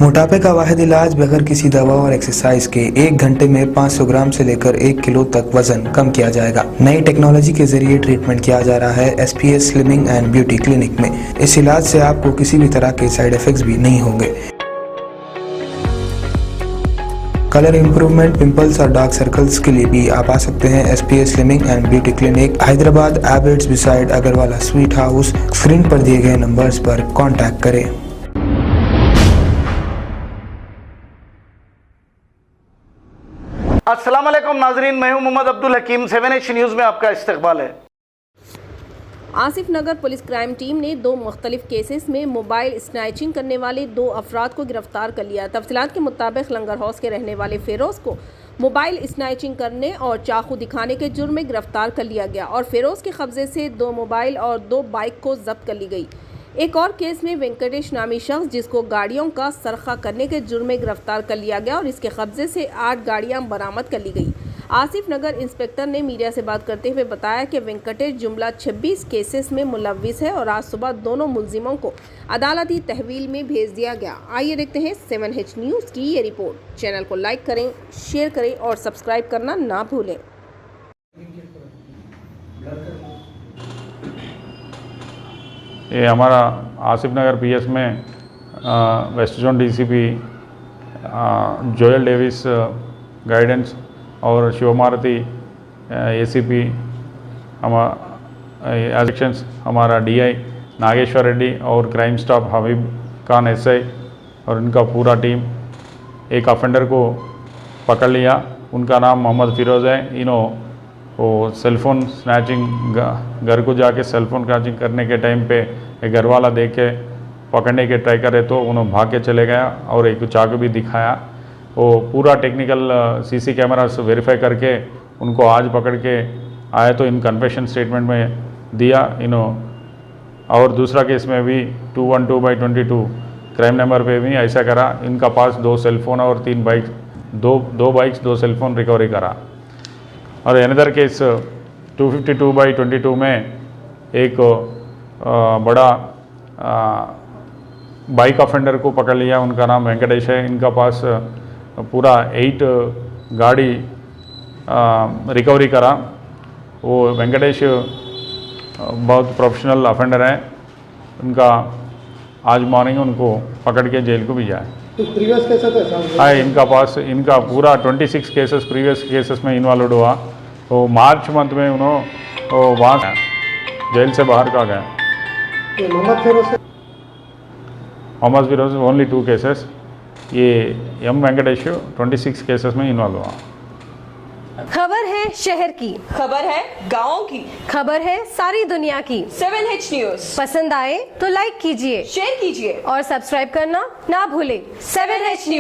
मोटापे का वाहिद इलाज बगैर किसी दवा और एक्सरसाइज के 1 घंटे में 500 ग्राम से लेकर 1 किलो तक वजन कम किया जाएगा। नई टेक्नोलॉजी के जरिए ट्रीटमेंट किया जा रहा है SPS slimming and beauty clinic में। इस इलाज से आपको किसी भी तरह के साइड इफेक्ट्स भी नहीं होंगे। कलर इंप्रूवमेंट, पिंपल्स और डार्क सर्कल्स के लिए भी आप आ सकते हैं SPS slimming and beauty clinic, Hyderabad, एबर्ट्स beside Agarwala sweet house. Screen पर दिए गए नंबर्स पर कॉन्टैक्ट करें। अस्सलाम वालेकुम नाजरीन, मैं हूं मोहम्मद अब्दुल हकीम। 7H न्यूज़ में आपका इस्तकबाल है। आसिफ नगर पुलिस क्राइम टीम ने 2 मुख्तलिफ केसेस में मोबाइल स्नैचिंग करने वाले 2 अफराद को गिरफ्तार कर लिया। तफसीलात के मुताबिक लंगर हाउस के रहने वाले फेरोज़ को मोबाइल स्नैचिंग करने और चाकू दिखाने के जुर्म में गिरफ्तार कर लिया गया और फेरोज़ के कब्जे से 2 मोबाइल और 2 बाइक को जब्त कर ली गई। एक और केस में वेंकटेश नामी शख्स जिसको गाड़ियों का सरखा करने के जुर्म में गिरफ्तार कर लिया गया और इसके कब्जे से 8 गाड़ियां बरामद कर ली गई। आसिफ नगर इंस्पेक्टर ने मीडिया से बात करते हुए बताया कि वेंकटेश जुमला 26 केसेस में मुलव्विस है और आज सुबह दोनों मुल्जिमों को अदालती तहवील में भेज दिया गया। आइए देखते हैं 7H न्यूज़ की ये रिपोर्ट। चैनल को लाइक करें, शेयर करें और सब्सक्राइब करना ना भूलें। ये हमारा आसिफ नगर PS में west zone DCP Joel Davis guidance और शिवमारती ACP सेक्शंस हमारा DI नागेश्वर रेड्डी और क्राइम स्टाफ हबीब खान SI और इनका पूरा टीम एक ऑफेंडर को पकड़ लिया। उनका नाम मोहम्मद फिरोज़ है। इन्हों वो सेलफ़ोन स्नैचिंग घर को जाके सेलफ़ोन स्नैचिंग करने के टाइम पे एक घर वाला देख के पकड़ने के ट्राई करे तो उन्होंने भाग के चले गया और एक चाकू भी दिखाया। वो पूरा टेक्निकल CC कैमरास वेरीफाई करके उनको आज पकड़ के आए तो इन कन्फेशन स्टेटमेंट में दिया इन्हों। और दूसरा केस में भी 212/22 क्राइम नंबर पे भी ऐसा करा। इनका पास 2 सेलफ़ोन और 3 बाइक, 2 बाइक्स 2 सेलफ़ोन रिकवरी करा। और अनदर केस 252/22 में एक बड़ा बाइक ऑफेंडर को पकड़ लिया। उनका नाम वेंकटेश है। इनका पास पूरा 8 गाड़ी रिकवरी करा। वो वेंकटेश बहुत प्रोफेशनल ऑफेंडर है। उनका आज मॉर्निंग उनको पकड़ के जेल को भी जाए। तो प्रीवियस केसेस है इनका पास, इनका पूरा 26 केसेस प्रीवियस केसेस में इन्वॉल्व हुआ। तो मार्च मंथ में उन्होंने वहाँ जेल से बाहर का गया। Mohammed Firoz only 2 cases. ये M वेंकटेश 26 केसेस में इन्वॉल्व हुआ। खबर है शहर की, खबर है गाँव की, खबर है सारी दुनिया की। 7H न्यूज़ पसंद आए तो लाइक कीजिए, शेयर कीजिए और सब्सक्राइब करना ना भूलें। 7H news.